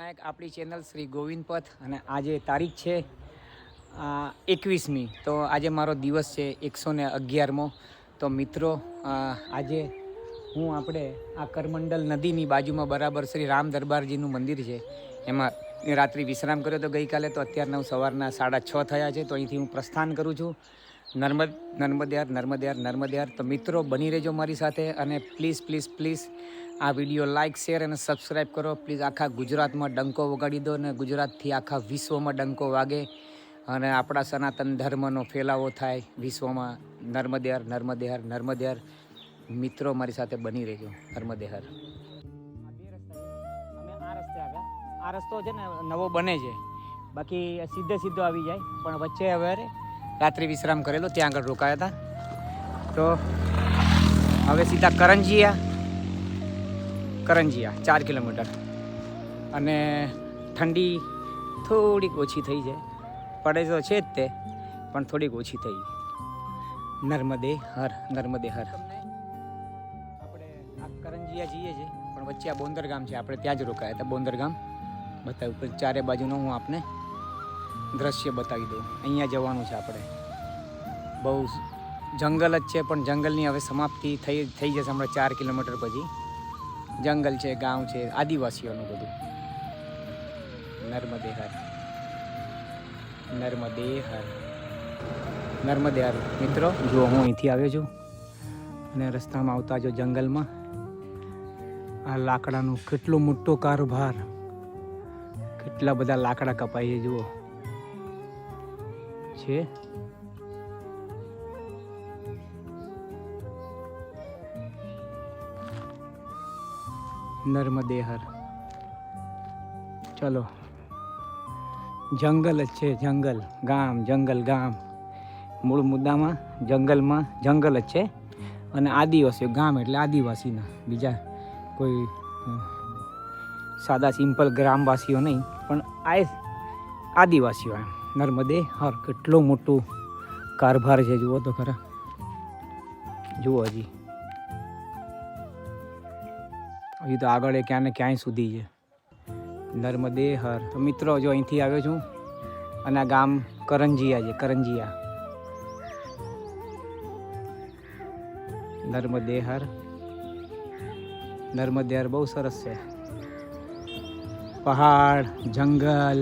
વિનાયક આપણી ચેનલ શ્રી ગોવિંદ પથ અને આજે તારીખ છે 21મી. તો આજે મારો દિવસ છે 111મો. તો મિત્રો આજે હું આપણે આ કરમંડલ નદીની બાજુમાં બરાબર શ્રી રામ દરબારજીનું મંદિર છે એમાં રાત્રિ વિશ્રામ કર્યો તો ગઈકાલે. તો અત્યારના સવારના 6:30 થયા છે. તો અહીંથી હું પ્રસ્થાન કરું છું નર્મદયાર. તો મિત્રો બની રહેજો મારી સાથે અને પ્લીઝ આ વિડીયો લાઇક શેર અને સબસ્ક્રાઈબ કરો પ્લીઝ. આખા ગુજરાતમાં ડંકો વગાડી દો અને ગુજરાતથી આખા વિશ્વમાં ડંકો વાગે અને આપણા સનાતન ધર્મનો ફેલાવો થાય વિશ્વમાં. નર્મદયાર મિત્રો મારી સાથે બની રહેજો. નર્મદયાર. અમે આ રસ્તે આવ્યા. આ રસ્તો છે ને નવો બને છે, બાકી સીધો આવી જાય, પણ વચ્ચે હવે રાત્રિ વિશ્રામ કરેલો ત્યાં આગળ રોકાયા હતા. તો હવે સીધા કરંજિયા 4 કિલોમીટર. અને ઠંડી થોડીક ઓછી થઈ છે, પડે તો છે જ તે, પણ થોડીક ઓછી થઈ. નર્મદે હર. આપણે આ કરંજિયા જઈએ છીએ, પણ વચ્ચે આ બોંદર ગામ છે, આપણે ત્યાં જ રોકાયા હતા. બોંદર ગામ બતાવ્યું, ચારે બાજુનો હું આપને દ્રશ્ય બતાવી દઉં. અહીંયા જવાનું છે આપણે. બહુ જંગલ જ છે, પણ જંગલની હવે સમાપ્તિ થઈ જશે હમણાં 4 કિલોમીટર પછી. જંગલ છે, ગામ છે, આદિવાસીઓનું બધું. નર્મદે હર મિત્રો. જો હું અહીંથી આવ્યો છું અને રસ્તામાં આવતા જો જંગલમાં આ લાકડાનું કેટલો મોટો કારોબાર, કેટલા બધા લાકડા કપાય છે જુઓ છે. નર્મદે હર. ચલો, જંગલ જ છે, જંગલ ગામ. મૂળ મુદ્દામાં જંગલમાં જંગલ જ છે અને આદિવાસીઓ ગામ એટલે આદિવાસીના, બીજા કોઈ સાદા સિમ્પલ ગ્રામવાસીઓ નહીં, પણ આ આદિવાસીઓ. એમ નર્મદે હર. કેટલો મોટો કારભાર છે જુઓ તો ખરા. જુઓ હજી તો આગળ ક્યાં ને ક્યાંય સુધી છે. નર્મદે હર. તો મિત્રો જો અહીંથી આવ્યો છું અને આ ગામ કરંજિયા છે. નર્મદે હર બહુ સરસ છે. પહાડ, જંગલ,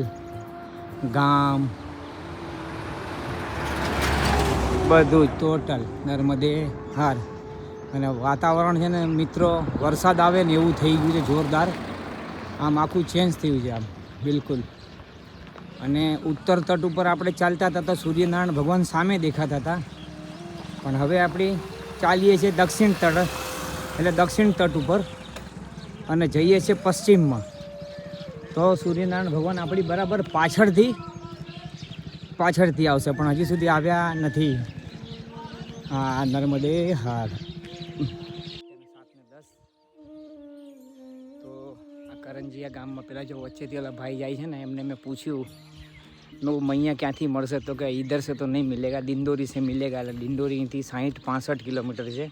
ગામ, બધું ટોટલ નર્મદે હર. અને વાતાવરણ છે ને મિત્રો, વરસાદ આવે ને એવું થઈ ગયું છે જોરદાર. આમ આખું ચેન્જ થયું છે આમ બિલકુલ. અને ઉત્તર તટ ઉપર આપણે ચાલતા હતા તો સૂર્યનારાયણ ભગવાન સામે દેખાતા હતા, પણ હવે આપણે ચાલીએ છીએ દક્ષિણ તટ, એટલે દક્ષિણ તટ ઉપર, અને જઈએ છીએ પશ્ચિમમાં. તો સૂર્યનારાયણ ભગવાન આપણી બરાબર પાછળથી આવશે, પણ હજી સુધી આવ્યા નથી. હા, નર્મદે હર. 7:10. તો આ કરંજિયા ગામમાં પેલા જો વચ્ચેથી ઓલા ભાઈ જાય છે ને, એમને મેં પૂછ્યું મૈયા ક્યાંથી મળશે, તો કે ઈધર से तो नहीं मिलेगा, दिंडोरी से मिलेगा. એટલે દિંડોરીથી 60-65 કિલોમીટર છે.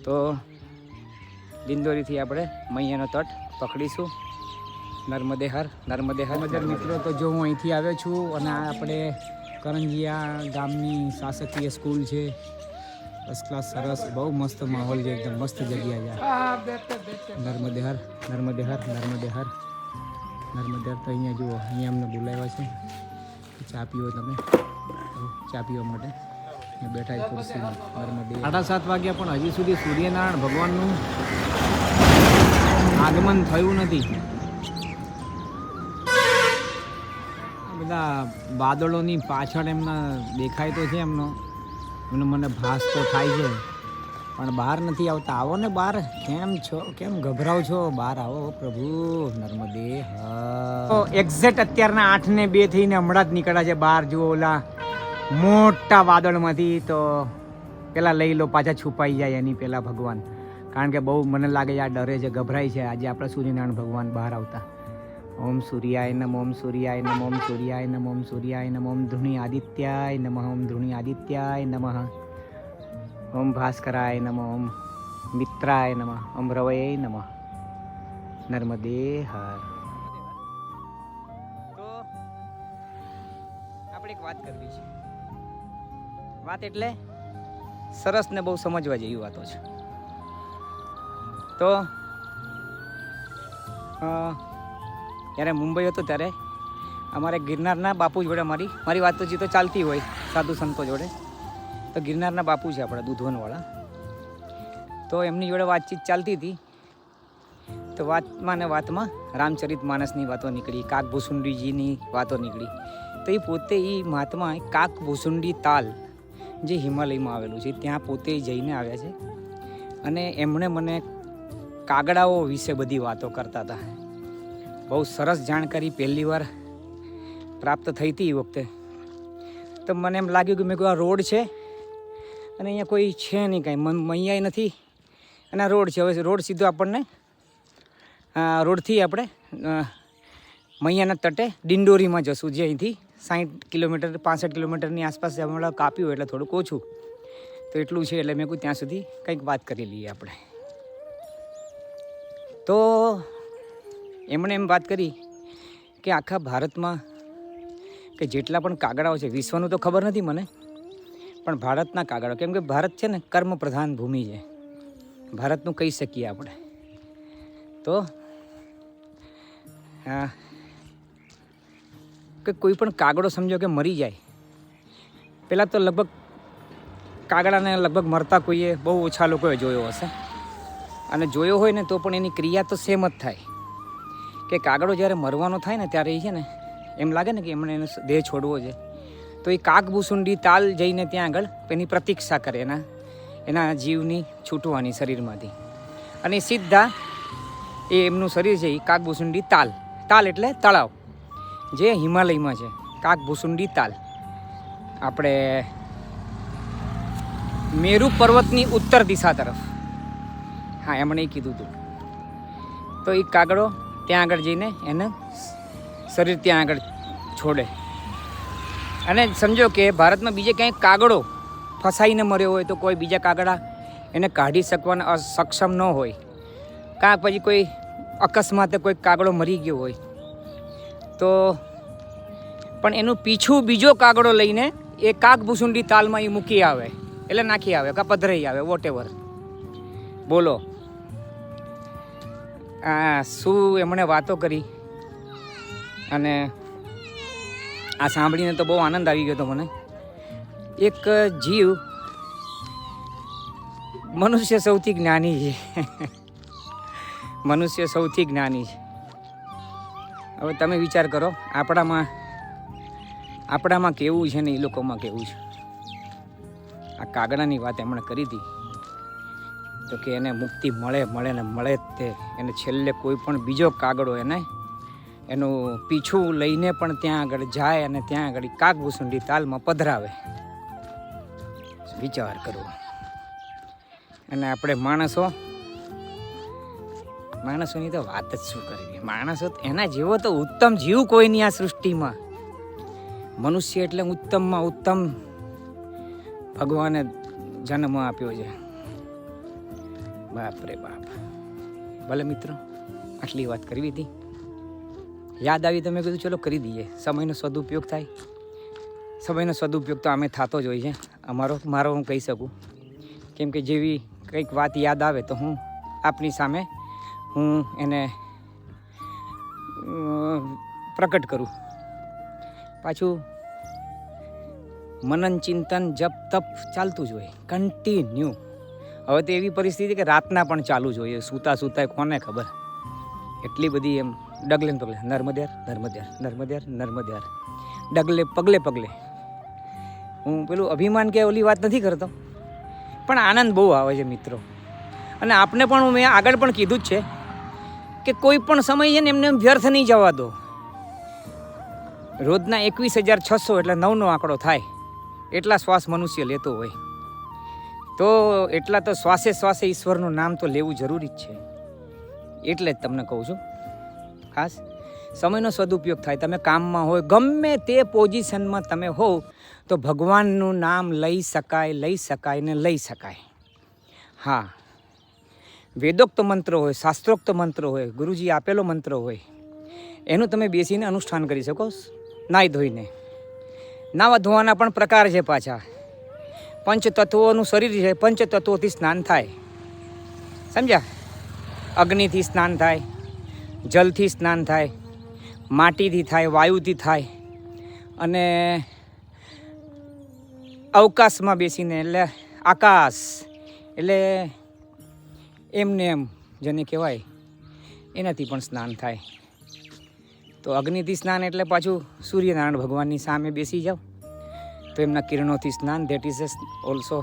તો દિંડોરીથી આપણે મૈયાનો તટ પકડીશું. નર્મદે હર. મિત્રો, તો જો હું અહીંથી આવ્યો છું અને આ આપણે કરંજિયા ગામની શાસકીય સ્કૂલ છે. ફર્સ્ટ ક્લાસ, સરસ, બહુ મસ્ત માહોલ છે, એકદમ મસ્ત જગ્યા છે. નર્મદે હર. તો અહીંયા જુઓ, અહીંયા અમને બોલાવ્યા છે ચા પીવો તમે, ચા પીવા માટે બેઠા ખુરશી. નર્મદે 7:30 વાગ્યા, પણ હજી સુધી સૂર્યનારાયણ ભગવાનનું આગમન થયું નથી. બધા વાદળોની પાછળ એમના દેખાય તો છે, એમનો મને ભાસ તો થાય છે, પણ બહાર નથી આવતા. આવો ને બહાર. કેમ છો? કેમ ગભરાવ છો? બહાર આવો પ્રભુ. નર્મદે હા. એક્ઝેક્ટ અત્યારના 8:02 થઈને હમણાં જ નીકળ્યા છે બહાર. જુઓ ઓલા મોટા વાદળમાંથી. તો પેલા લઈ લો, પાછા છુપાઈ જાય એની પેલા ભગવાન, કારણ કે બહુ મને લાગે છે આ ડરે છે, ગભરાય છે આજે આપણે સૂર્યનારાયણ ભગવાન બહાર આવતા. ઓમ સૂર્યાય નમઃ, ઓમ સૂર્યાય નમઃ, ઓમ સૂર્યાય નમઃ, ઓમ સૂર્યાય નમઃ, ઓમ ધૃણી આદિત્યાય નમઃ, ઓમ ધૃણી આદિત્યાય નમઃ, ઓમ ભાસ્કરાય નમઃ, ઓમ મિત્રાય નમઃ, ઓમ રવયે નમઃ. નર્મદે હર. વાત કરવી છે. વાત એટલે સરસ ને બહુ સમજવા જેવી વાતો છે. તો જ્યારે મુંબઈ હતો ત્યારે અમારે ગિરનારના બાપુ જોડે મારી વાતચીતો ચાલતી હોય સાધુ સંતો જોડે. તો ગિરનારના બાપુ છે આપણા દૂધવનવાળા. તો એમની જોડે વાતચીત ચાલતી હતી. તો વાતમાં ને વાતમાં રામચરિત માનસની વાતો નીકળી, કાકભૂસુંડીજીની વાતો નીકળી. તો એ પોતે એ મહાત્મા કાકભૂસુંડી તાલ જે હિમાલયમાં આવેલું છે ત્યાં પોતે જઈને આવ્યા છે. અને એમણે મને કાગડાઓ વિશે બધી વાતો કરતા હતા. બહુ સરસ જાણકારી પહેલી વાર પ્રાપ્ત થઈ હતી એ વખતે. તો મને એમ લાગ્યું કે મેં કોઈ આ રોડ છે અને અહીંયા કોઈ છે નહીં કાંઈ, મૈયાય નથી અને આ રોડ છે. હવે રોડ સીધો આપણને રોડથી આપણે મૈયાના તટે ડિંડોરીમાં જશું, જે અહીંથી 60 કિલોમીટર 65 કિલોમીટરની આસપાસ હમણાં કાપ્યું એટલે થોડુંક ઓછું. તો એટલું છે એટલે મેં કહ્યું ત્યાં સુધી કંઈક વાત કરી લઈએ આપણે. તો એમણે એમ વાત કરી કે આખા ભારતમાં કે જેટલા પણ કાગડાઓ છે, વિશ્વનું તો ખબર નથી મને, પણ ભારતના કાગડાઓ, કેમ કે ભારત છે ને કર્મ પ્રધાન ભૂમિ છે, ભારતનું કહી શકીએ આપણે. તો હા, કે કોઈ પણ કાગડો સમજો કે મરી જાય, પહેલાં તો લગભગ કાગડાને લગભગ મરતા કોઈએ બહુ ઓછા લોકોએ જોયો હશે. અને જોયો હોય ને તો પણ એની ક્રિયા તો સેમ જ થાય. કે કાગડો જ્યારે મરવાનો થાય ને ત્યારે એ છે ને એમ લાગે ને કે એમણે એનો દેહ છોડવો છે, તો એ કાકભૂસુંડી તાલ જઈને ત્યાં આગળ એની પ્રતીક્ષા કરે એના જીવની છૂટવાની શરીરમાંથી. અને સીધા એ એમનું શરીર છે એ કાકભૂસુંડી તાલ એટલે તળાવ, જે હિમાલયમાં છે. કાકભૂસુંડી તાલ આપણે મેરુ પર્વતની ઉત્તર દિશા તરફ. હા, એમણે એ કીધું હતું. તો એ કાગડો ત્યાં આગળ જઈને એને શરીર ત્યાં આગળ છોડે. અને સમજો કે ભારતમાં બીજે ક્યાંય કાગડો ફસાઈને મર્યો હોય તો કોઈ બીજા કાગડા એને કાઢી શકવાના અસક્ષમ ન હોય, કાં પછી કોઈ અકસ્માતે કોઈ કાગડો મરી ગયો હોય તો પણ એનું પીછું બીજો કાગડો લઈને એ કાકભૂસુંડી તાલમાં એ મૂકી આવે, એટલે નાખી આવે કાં પધરાઈ આવે, વોટેવર. બોલો શું એમણે વાતો કરી. અને આ સાંભળીને તો બહુ આનંદ આવી ગયો હતો મને. એક જીવ, મનુષ્ય સૌથી જ્ઞાની છે. મનુષ્ય સૌથી જ્ઞાની છે. હવે તમે વિચાર કરો, આપણામાં કેવું છે ને એ લોકોમાં કેવું છે. આ કાગડાની વાત એમણે કરી હતી તો કે એને મુક્તિ મળે ને મળે જ તે. એને છેલ્લે કોઈ પણ બીજો કાગડો એનું પીછું લઈને પણ ત્યાં આગળ જાય અને ત્યાં આગળ કાકભૂસુંડી તાલમાં પધરાવે. વિચાર કરો. અને આપણે માણસોની તો વાત જ શું કરવી. માણસો એના જેવો તો ઉત્તમ જીવ કોઈ નહીં આ સૃષ્ટિમાં. મનુષ્ય એટલે ઉત્તમમાં ઉત્તમ ભગવાને જન્મ આપ્યો છે. બાપ રે બાપ. ભલે મિત્રો, આટલી વાત કરવી હતી, યાદ આવી તો મેં કીધું ચલો કરી દઈએ. સમયનો સદુપયોગ થાય. સમયનો સદુપયોગ તો આમે થતો જ હોય છે. મારો હું કહી શકું, કેમ કે જેવી કંઈક વાત યાદ આવે તો હું આપની સામે હું એને પ્રકટ કરું. પાછું મનન ચિંતન જપ તપ ચાલતું જ હોય કન્ટિન્યુ. હવે તો એવી પરિસ્થિતિ કે રાતના પણ ચાલુ જ હોય, સૂતા કોને ખબર. એટલી બધી એમ ડગલે ને પગલે નર્મદ્યાર ડગલે પગલે. હું પેલું અભિમાન કે ઓલી વાત નથી કરતો, પણ આનંદ બહુ આવે છે મિત્રો. અને આપને પણ મેં આગળ પણ કીધું જ છે કે કોઈ પણ સમય છે ને એમને વ્યર્થ નહીં જવા દો. રોજના 21,600 એટલે 9નો આંકડો થાય એટલા શ્વાસ મનુષ્ય લેતો હોય, તો એટલા તો શ્વાસે ઈશ્વરનું નામ તો લેવું જરૂરી જ છે. એટલે જ તમને કહું છું, ખાસ સમયનો સદુપયોગ થાય. તમે કામમાં હોય, ગમે તે પોઝિશનમાં તમે હો, તો ભગવાનનું નામ લઈ શકાય. હા, વેદોક્ત મંત્ર હોય, શાસ્ત્રોક્ત મંત્ર હોય, ગુરુજી આપેલો મંત્ર હોય, એનું તમે બેસીને અનુષ્ઠાન કરી શકો નાહી ધોઈને. નાવા ધોવાના પણ પ્રકાર છે પાછા. પંચતત્વોનું શરીર છે, પંચતત્વોથી સ્નાન થાય. સમજ્યા? અગ્નિથી સ્નાન થાય, જલથી સ્નાન થાય, માટીથી થાય, વાયુથી થાય, અને અવકાશમાં બેસીને એટલે આકાશ એટલે એમને એમ જેને કહેવાય એનાથી પણ સ્નાન થાય. તો અગ્નિથી સ્નાન એટલે પાછું સૂર્યનારાયણ ભગવાનની સામે બેસી જાઓ તો એમના કિરણોથી સ્નાન, ધેટ ઇઝ ઓલ્સો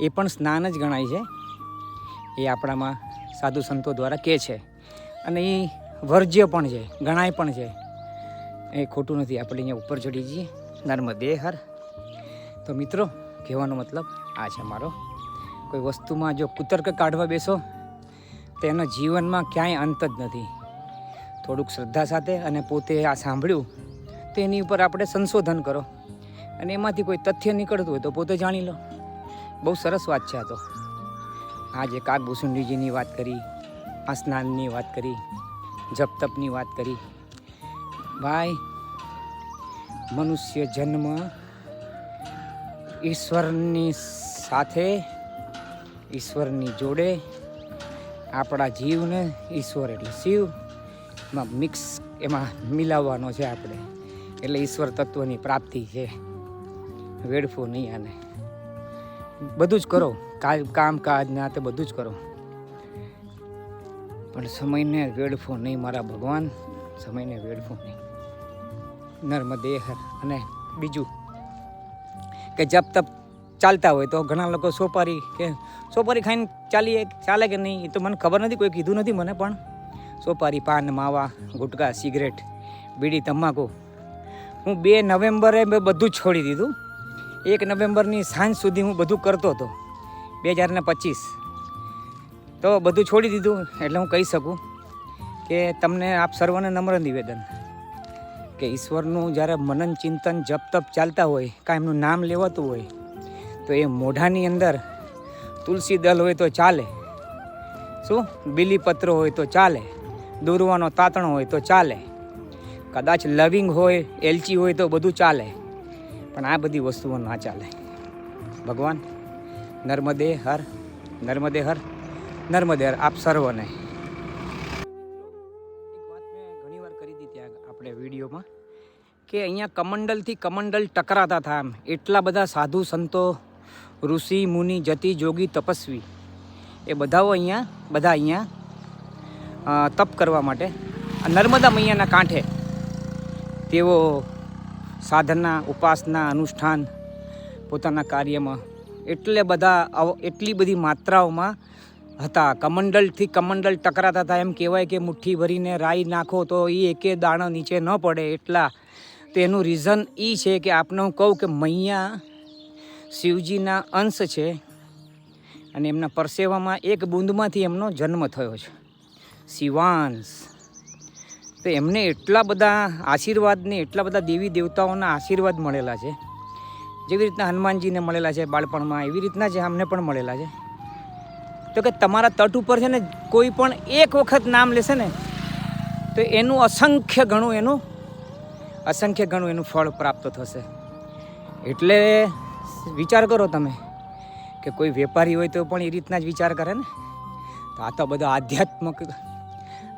એ પણ સ્નાન જ ગણાય છે. એ આપણામાં સાધુ સંતો દ્વારા કહે છે અને એ વર્જ્ય પણ છે, ગણાય પણ છે. એ ખોટું નથી. આપણે અહીંયા ઉપર ચડી જઈએ. નર્મદે હર. તો મિત્રો, કહેવાનો મતલબ આ છે મારો, કોઈ વસ્તુમાં જો કુતર્ક કાઢવા બેસો તો એના જીવનમાં ક્યાંય અંત જ નથી. થોડુંક શ્રદ્ધા સાથે અને પોતે આ સાંભળ્યું તો એની ઉપર આપણે સંશોધન કરો અને એમાંથી કોઈ તથ્ય નીકળતું હોય તો પોતે જાણી લો. બહુ સરસ વાત છે આ તો. આજે કાગભૂષુંડીજીની વાત કરી, આ સ્નાનની વાત કરી, જપ તપની વાત કરી. ભાઈ, મનુષ્ય જન્મ ઈશ્વરની સાથે, ઈશ્વરની જોડે, આપણા જીવને ઈશ્વર એટલે શિવમાં મિક્સ એમાં મિલાવવાનો છે આપણે. એટલે ઈશ્વર તત્વની પ્રાપ્તિ છે. વેડફો નહીં આને. બધું જ કરો, કામકાજ ના તે બધું જ કરો, પણ સમયને વેડફો નહીં મારા ભગવાન, સમયને વેડફો નહીં. નર્મદે હર. અને બીજું કે જપ તપ ચાલતા હોય તો ઘણા લોકો સોપારી ખાઈને ચાલે કે નહીં એ તો મને ખબર નથી, કોઈ કીધું નથી મને. પણ સોપારી, પાન, માવા, ગુટકા, સિગરેટ, બીડી, તમાકુ હું 2 નવેમ્બરે બધું જ છોડી દીધું. 1 નવેમ્બરની સાંજ સુધી હું બધું કરતો હતો, 2025. તો બધું છોડી દીધું. એટલે હું કહી શકું કે તમને આપ સર્વને નમ્ર નિવેદન કે ઈશ્વરનું જ્યારે મનન ચિંતન જપ તપ ચાલતા હોય, કાંઈ એમનું નામ લેવાતું હોય તો એ મોઢાની અંદર તુલસી દલ હોય તો ચાલે, શું બીલીપત્ર હોય તો ચાલે, દૂરવાનો તાતણો હોય તો ચાલે, કદાચ લવિંગ હોય, એલચી હોય તો બધું ચાલે, પણ આ બધી વસ્તુઓ ના ચાલે. ભગવાન નર્મદે હર, નર્મદે હર, નર્મદે હર આપ સર્વને. એક વાત મેં ઘણી વાર કરી હતી ત્યાં આપણે વિડીયોમાં કે અહીંયા કમંડલથી કમંડલ ટકરાતા હતા. આમ એટલા બધા સાધુ સંતો, ઋષિ મુનિ, જતિ જોગી, તપસ્વી એ બધા અહીંયા તપ કરવા માટે નર્મદા મૈયાના કાંઠે તેઓ સાધના, ઉપાસના, અનુષ્ઠાન પોતાના કાર્યમાં એટલી બધી માત્રાઓમાં હતા. કમંડલથી કમંડલ ટકરાતા હતા. એમ કહેવાય કે મુઠ્ઠી ભરીને રાઈ નાખો તો એ એકે દાણો નીચે ન પડે એટલા. તો એનું રીઝન એ છે કે આપને હું કહું કે મૈયા શિવજીના અંશ છે અને એમના પરસેવામાં એક બૂંદમાંથી એમનો જન્મ થયો છે, શિવાંશ. તો એમને એટલા બધા આશીર્વાદને એટલા બધા દેવી દેવતાઓના આશીર્વાદ મળેલા છે. જેવી રીતના હનુમાનજીને મળેલા છે બાળપણમાં, એવી રીતના જ અમને પણ મળેલા છે. તો કે તમારા તટ ઉપર છે ને કોઈ પણ એક વખત નામ લેશે ને તો એનું અસંખ્ય ગણું એનું ફળ પ્રાપ્ત થશે. એટલે વિચાર કરો તમે કે કોઈ વેપારી હોય તો પણ એ રીતના જ વિચાર કરે ને. તો આ તો બધા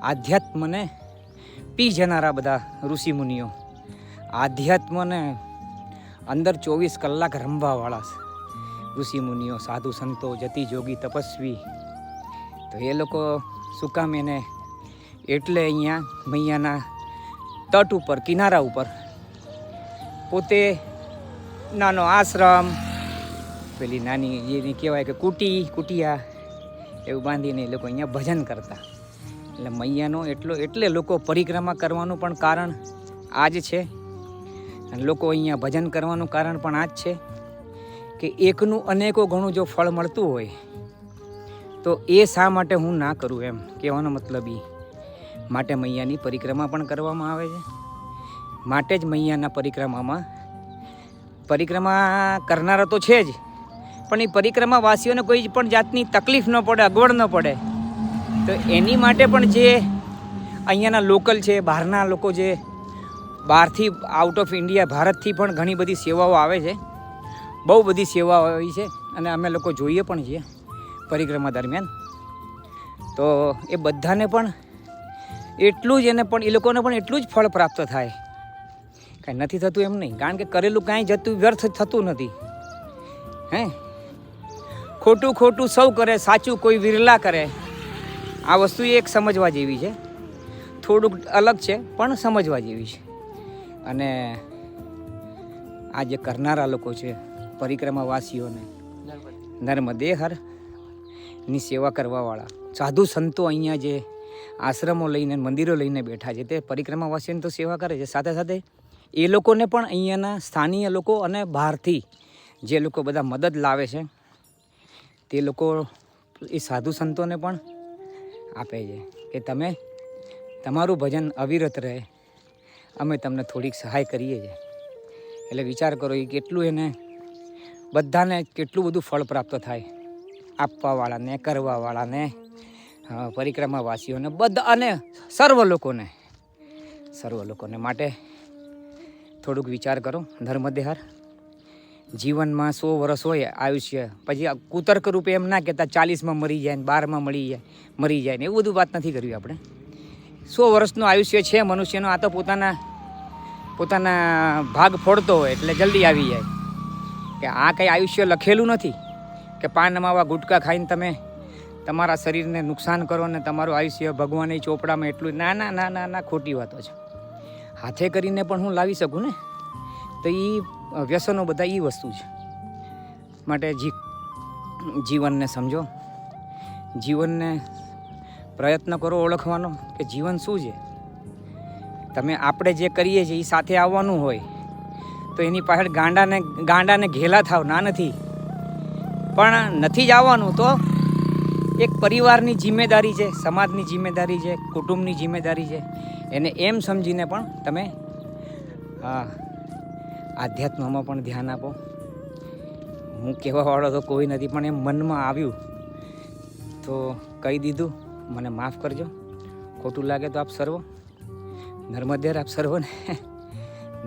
આધ્યાત્મને પી જનારા બધા ઋષિમુનિઓ, આધ્યાત્મને અંદર 24 કલાક રમવાવાળા ઋષિમુનિઓ, સાધુ સંતો, જતિ જોગી, તપસ્વી. તો એ લોકો શું કામ એને એટલે અહીંયા મૈયાના તટ ઉપર, કિનારા ઉપર પોતે નાનો આશ્રમ, પેલી નાની જેની કહેવાય કે કુટિયા એવું બાંધીને એ લોકો અહીંયા ભજન કરતા. એટલે મૈયાનો એટલે લોકો પરિક્રમા કરવાનું પણ કારણ આ જ છે. અને લોકો અહીંયા ભજન કરવાનું કારણ પણ આ જ છે કે એકનું અનેકો ગણું જો ફળ મળતું હોય તો એ શા માટે હું ના કરું, એમ કહેવાનો મતલબ એ. માટે મૈયાની પરિક્રમા પણ કરવામાં આવે છે. માટે જ મૈયાના પરિક્રમા કરનારા તો છે જ, પણ એ પરિક્રમાવાસીઓને કોઈ પણ જાતની તકલીફ ન પડે, અગવડ ન પડે. તો એની માટે પણ જે અહીંયાના લોકલ છે, બહારના લોકો જે બહારથી આઉટ ઓફ ઇન્ડિયા ભારતથી પણ ઘણી બધી સેવાઓ આવે છે, બહુ બધી સેવાઓ આવી છે અને અમે લોકો જોઈએ પણ છીએ પરિક્રમા દરમિયાન. તો એ બધાને પણ એટલું જ એને પણ એ લોકોને પણ એટલું જ ફળ પ્રાપ્ત થાય. કાંઈ નથી થતું એમ નહીં, કારણ કે કરેલું કાંઈ જતું વ્યર્થ થતું નથી. હે ખોટું ખોટું સૌ કરે, સાચું કોઈ વિરલા કરે. આ વસ્તુ એક સમજવા જેવી છે, થોડુંક અલગ છે પણ સમજવા જેવી છે. અને આ જે કરનારા લોકો છે પરિક્રમાવાસીઓને નર્મદે હરની સેવા કરવાવાળા સાધુ સંતો અહીંયા જે આશ્રમો લઈને મંદિરો લઈને બેઠા છે તે પરિક્રમાવાસીઓની તો સેવા કરે છે, સાથે સાથે એ લોકોને પણ અહીંયાના સ્થાનિય લોકો અને બહારથી જે લોકો બધા મદદ લાવે છે તે લોકો એ સાધુ સંતોને પણ આપે છે કે તમે તમારું ભજન અવિરત રહે, અમે તમને થોડીક સહાય કરીએ છીએ. એટલે વિચાર કરો એ કેટલું એને બધાને કેટલું બધું ફળ પ્રાપ્ત થાય, આપવાવાળાને, કરવાવાળાને, પરિક્રમાવાસીઓને, બધા અને સર્વ લોકોને માટે થોડુંક વિચાર કરો. નર્મદેહર જીવનમાં 100 વર્ષ હોય આયુષ્ય, પછી કુતર્ક રૂપે એમ ના કહેતા 40માં મરી જાય ને 12માં મરી જાય ને એવું બધું વાત નથી કરવી આપણે. 100 વર્ષનું આયુષ્ય છે મનુષ્યનો. આ તો પોતાના ભાગ ફોડતો હોય એટલે જલ્દી આવી જાય. કે આ કંઈ આયુષ્ય લખેલું નથી કે પાન માવા ગુટકા ખાઈને તમે તમારા શરીરને નુકસાન કરો ને તમારું આયુષ્ય ભગવાને ચોપડામાં એટલું. ના ના ના ના ના, ખોટી વાતો છે. હાથે કરીને પણ હું લાવી શકું ને, તો એ વ્યસનો બધા એ વસ્તુ છે. માટે જીવનને સમજો, જીવનને પ્રયત્ન કરો ઓળખવાનો કે જીવન શું છે. તમે આપણે જે કરીએ છીએ એ સાથે આવવાનું હોય તો એની પાછળ ગાંડાને ઘેલા થાવ, ના નથી, પણ નથી જ આવવાનું તો એક પરિવારની જિમ્મેદારી છે, સમાજની જિમ્મેદારી છે, કુટુંબની જિમ્મેદારી છે. એને એમ સમજીને પણ તમે આધ્યાત્મમાં પણ ધ્યાન આપો. હું કહેવાવાળો તો કોઈ નથી, પણ એમ મનમાં આવ્યું તો કહી દીધું. મને માફ કરજો, ખોટું લાગે તો આપ સર્વ નર્મદેર, આપ સર્વને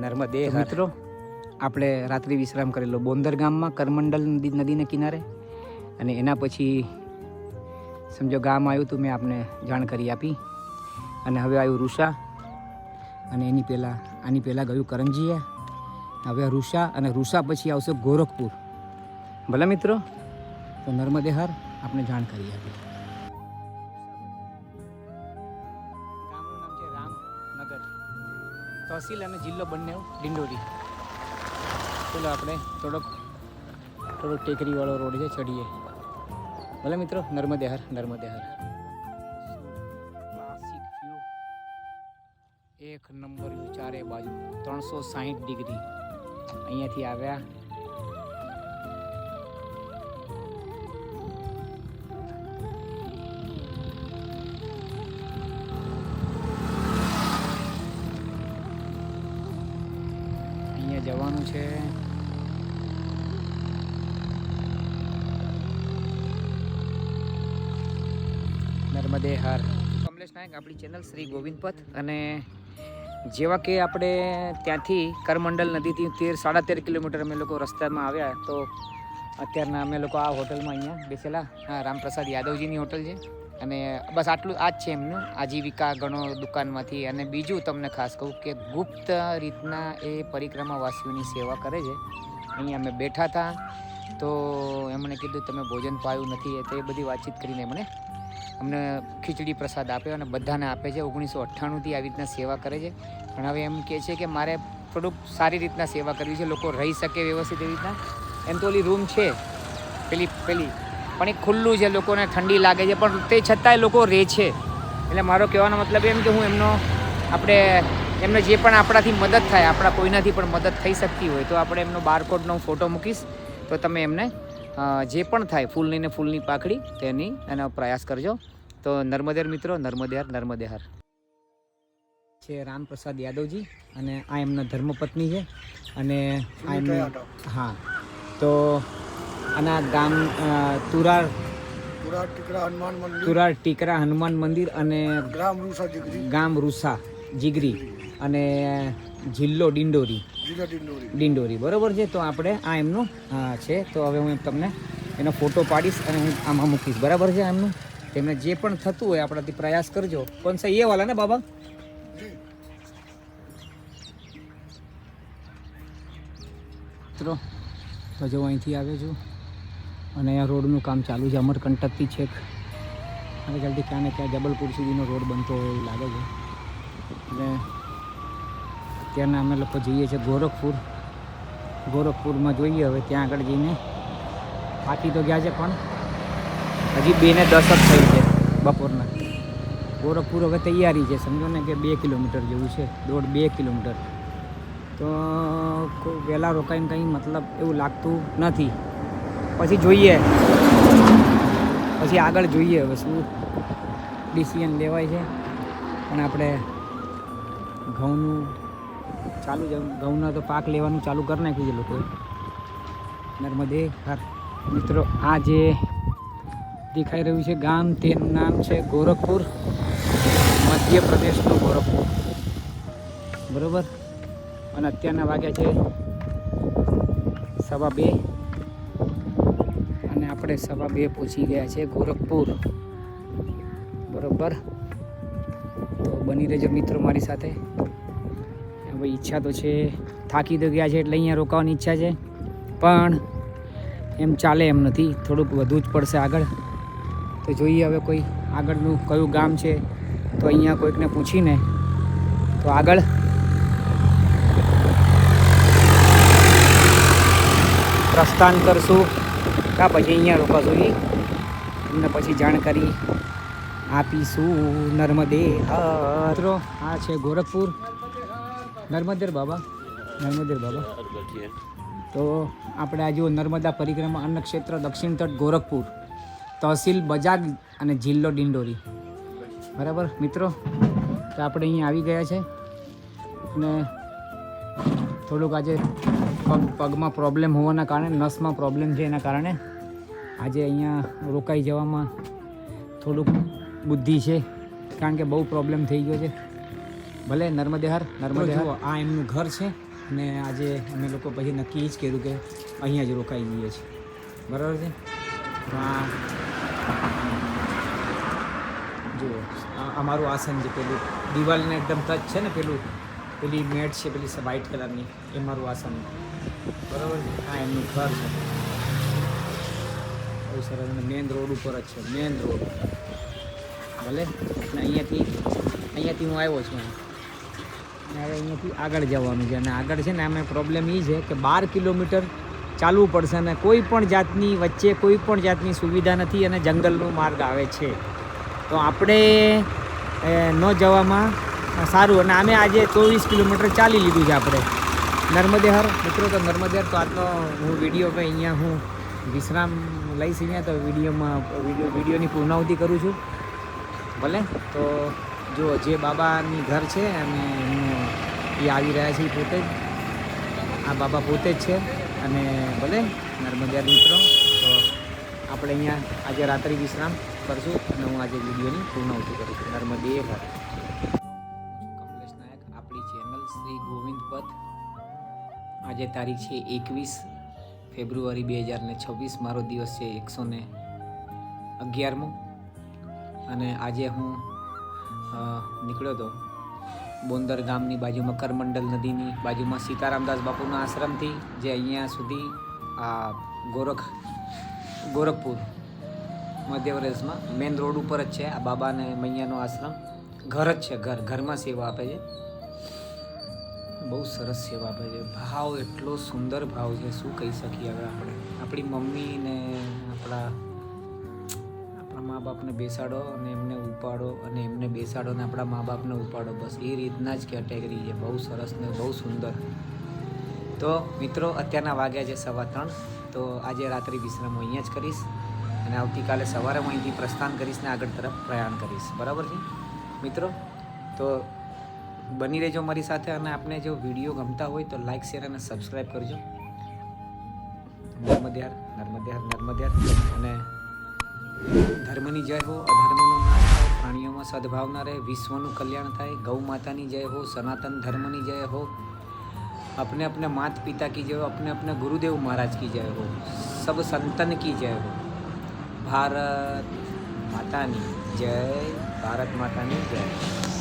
નર્મદે. મિત્રો, આપણે રાત્રિ વિશ્રામ કરેલો બોંદર ગામમાં કરમંડલ નદીને કિનારે, અને એના પછી સમજો ગામ આવ્યું તો મેં આપને જાણકારી આપી. અને હવે આવ્યું રૂસા, અને આની પહેલાં ગયું કરંજીયા, હવે રૂસા, અને રૂસા પછી આવશે ગોરખપુર. ભલે મિત્રો, તો નર્મદે હર આપણે જાણકારી આપી. ગામનું નામ છે રામનગર, તહસીલ અને જિલ્લો બંને ડિંડોરી. ચલો આપણે થોડોક ટેકરીવાળો રોડ છે, ચડીએ. ભલે મિત્રો, નર્મદે હર. ક્લાસિક વ્યૂ, એક નંબર વ્યૂ, ચારે બાજુ 360 ડિગ્રી અહીંયાથી આવ્યા. અહીંયા જવાનું છે. નર્મદે હર. કમલેશ નાયક, આપણી ચેનલ શ્રી ગોવિંદ પથ. અને જેવા કે આપણે ત્યાંથી કરમંડલ નદીથી 13-13.5 કિલોમીટર અમે લોકો રસ્તામાં આવ્યા, તો અત્યારના અમે લોકો આ હોટલમાં અહીંયા બેસેલા. રામપ્રસાદ યાદવજીની હોટલ છે, અને બસ આટલું આ જ છે એમનું આજીવિકા ગણો દુકાનમાંથી. અને બીજું તમને ખાસ કહું કે ગુપ્ત રીતના એ પરિક્રમાવાસીઓની સેવા કરે છે. અહીંયા અમે બેઠા હતા તો એમણે કીધું તમે ભોજન પાયું નથી, તો એ બધી વાતચીત કરીને અમને ખીચડી પ્રસાદ આપ્યો અને બધાને આપે છે. 1998થી આવી રીતના સેવા કરે છે. પણ હવે એમ કહે છે કે મારે થોડુંક સારી રીતના સેવા કરવી છે, લોકો રહી શકે વ્યવસ્થિત એવી રીતના. એમ તો ઓલી રૂમ છે પેલી પણ એ ખુલ્લું છે, લોકોને ઠંડી લાગે છે, પણ તે છતાંય લોકો રહે છે. એટલે મારો કહેવાનો મતલબ એમ કે હું એમને જે પણ આપણાથી મદદ થાય, આપણા કોઈનાથી પણ મદદ થઈ શકતી હોય તો આપણે એમનો બારકોડનો ફોટો મૂકીશ, તો તમે એમને જે પણ થાય ફૂલની પાકડી તેની એનો પ્રયાસ કરજો. તો નર્મદેર મિત્રો, નર્મદે હર છે રામપ્રસાદ યાદવજી, અને આ એમના ધર્મપત્ની છે. અને આ એમનું તો આના ગામ તુરાર ટીકરા હનુમાન મંદિર અને ગામ રૂસા જીગરી. અને જિલ્લો ડિંડોરી બરોબર છે. તો આપણે આ એમનું છે. તો હવે હું તમને એનો ફોટો પાડીશ અને હું આમાં મૂકીશ, બરાબર છે. એમનું તેમને જે પણ થતું હોય આપણાથી પ્રયાસ કરજો. કોણ સા એ વાલા ને બાબા? મિત્રો તો જો અહીંથી આવ્યો છું અને અહીંયા રોડનું કામ ચાલુ છે અમરકંટકથી છેક અને જલ્દી ક્યાં ને ક્યાં જબલપુર સુધીનો રોડ બનતો હોય એવું લાગે છે. અને અત્યારના અમે લોકો જઈએ છીએ ગોરખપુરમાં જોઈએ હવે ત્યાં આગળ જઈને. થાકી તો ગયા છે પણ હજી 2:10 જ થઈ છે બપોરના. ગોરખપુર હવે તૈયારી છે, સમજો ને કે 2 કિલોમીટર જેવું છે, 1.5-2 કિલોમીટર. તો વહેલા રોકાઈને કંઈ મતલબ એવું લાગતું નથી. પછી જોઈએ, પછી આગળ જોઈએ હવે શું ડિસિઝન લેવાય છે. પણ આપણે ઘઉંનું ચાલુ જ ઘઉંના તો પાક લેવાનું ચાલુ કરી નાખ્યું છે લોકોએ. નર્મદે હર. મિત્રો આ જે દેખાઈ રહ્યું છે ગામ તેનું નામ છે ગોરખપુર, મધ્યપ્રદેશનું ગોરખપુર, બરાબર. અને અત્યારના વાગ્યા છે 2:15 અને આપણે 2:15 પહોંચી ગયા છે ગોરખપુર, બરાબર. તો બની રહેજો મિત્રો મારી સાથે. હવે ઈચ્છા તો છે, થાકી તો ગયા છે એટલે અહીંયા રોકાવાની ઈચ્છા છે, પણ એમ ચાલે એમ નથી, થોડુંક વધુ જ પડશે આગળ. તો જોઈએ હવે કોઈ આગળનું કયું ગામ છે, તો અહીંયા કોઈકને પૂછીને તો આગળ પ્રસ્થાન કરશું કાં પછી અહીંયા રોકાશું એ તમને પછી જાણકારી આપીશું. નર્મદે મિત્રો આ છે ગોરખપુર, નર્મદેર બાબા. તો આપણે આ જો નર્મદા પરિક્રમા અન્ન ક્ષેત્ર દક્ષિણ તટ ગોરખપુર, તહસીલ બજાગ અને જિલ્લો ડિંડોરી, બરાબર મિત્રો. તો આપણે અહીંયા આવી ગયા છે અને થોડુંક આજે પગમાં પ્રોબ્લેમ હોવાના કારણે, નસમાં પ્રોબ્લેમ છે એના કારણે આજે અહીંયા રોકાઈ જવામાં થોડુંક બુદ્ધિ છે, કારણ કે બહુ પ્રોબ્લેમ થઈ ગયો છે. ભલે નર્મદે હર. આ એમનું ઘર છે અને આજે અમે લોકો પછી નક્કી જ કર્યું કે અહીંયા જ રોકાઈ જઈએ છીએ, બરાબર છે. તો આ જુઓ અમારું આસન છે, પેલું દિવાલને એકદમ ટચ છે ને, પેલી મેટ છે પેલી વ્હાઇટ કલરની, એ મારું આસન, બરાબર છે. આ એમનું ઘર છે, બહુ સરસ. અને મેન રોડ ઉપર જ છે, મેન રોડ. ભલે અને અહીંયાથી હું આવ્યો છું અને હવે અહીંયાથી આગળ જવાનું છે. અને આગળ છે ને અમે પ્રોબ્લેમ એ છે કે 12 કિલોમીટર ચાલવું પડશે અને કોઈ પણ જાતની વચ્ચે કોઈ પણ જાતની સુવિધા નથી અને જંગલનો માર્ગ આવે છે. તો આપણે ન જવામાં સારું. અને અમે આજે 24 કિલોમીટર ચાલી લીધું છે આપણે નર્મદે હર. મિત્રો તો નર્મદે હર તો આજનો હું વિડીયો અહીંયા હું વિશ્રામ લઈશ અહીંયા. તો વિડીયોની પૂર્ણાહુતિ કરું છું. ભલે તો જો જે બાબાની ઘર છે અને એ આવી રહ્યા છે, એ પોતે જ આ બાબા પોતે જ છે. અને ભલે નર્મદે હર મિત્રો, તો આપણે અહીંયા આજે રાત્રિ વિશ્રામ કરશું અને હું આજે વિડીયોની પૂર્ણાહુતિ કરું છું. નર્મદે હર. કમલેશ નાયક, આપણી ચેનલ શ્રી ગોવિંદ પથ. આજે તારીખ છે 21 ફેબ્રુઆરી 2026. મારો દિવસ છે 111મો. અને આજે હું નીકળ્યો હતો બોંદર ગામની બાજુમાં, કરમંડલ નદીની બાજુમાં સીતારામદાસ બાપુના આશ્રમથી, જે અહીંયા સુધી આ ગોરખપુર મધ્યપ્રદેશમાં મેન રોડ ઉપર જ છે. આ બાબા અને મૈયાનો આશ્રમ ઘર જ છે, ઘરમાં સેવા આપે છે, બહુ સરસ સેવા આપે છે. ભાવ એટલો સુંદર ભાવ છે, શું કહી શકીએ હવે આપણે. આપણી મમ્મી ને આપણા મા બાપને બેસાડો અને એમને ઉપાડો, અને એમને બેસાડો ને આપણા મા બાપને ઉપાડો, બસ એ રીતના જ કેટેગરી છે. બહુ સરસ ને બહુ સુંદર. તો મિત્રો અત્યારના વાગ્યા છે 3:15. તો આજે રાત્રિ વિશ્રામ અહીંયા જ કરીશ અને આવતીકાલે સવારે હું અહીંથી પ્રસ્થાન કરીશ ને આગળ તરફ પ્રયાણ કરીશ, બરાબર છે મિત્રો. તો બની રહેજો મારી સાથે અને આપને જો વિડીયો ગમતા હોય તો લાઈક, શેર અને સબસ્ક્રાઈબ કરજો. નર્મદે હર. અને ધર્મની જય હો, અધર્મનો નાશ થાય, પ્રાણીઓમાં સદભાવના રહે, વિશ્વનું કલ્યાણ થાય. ગૌ માતાની જય હો, સનાતન ધર્મની જય હો, अपने अपने माता पिता की जय हो, अपने अपने गुरुदेव महाराज की जय हो, सब संतन की जय हो। भारत माताની જય, ભારત માતાની જય।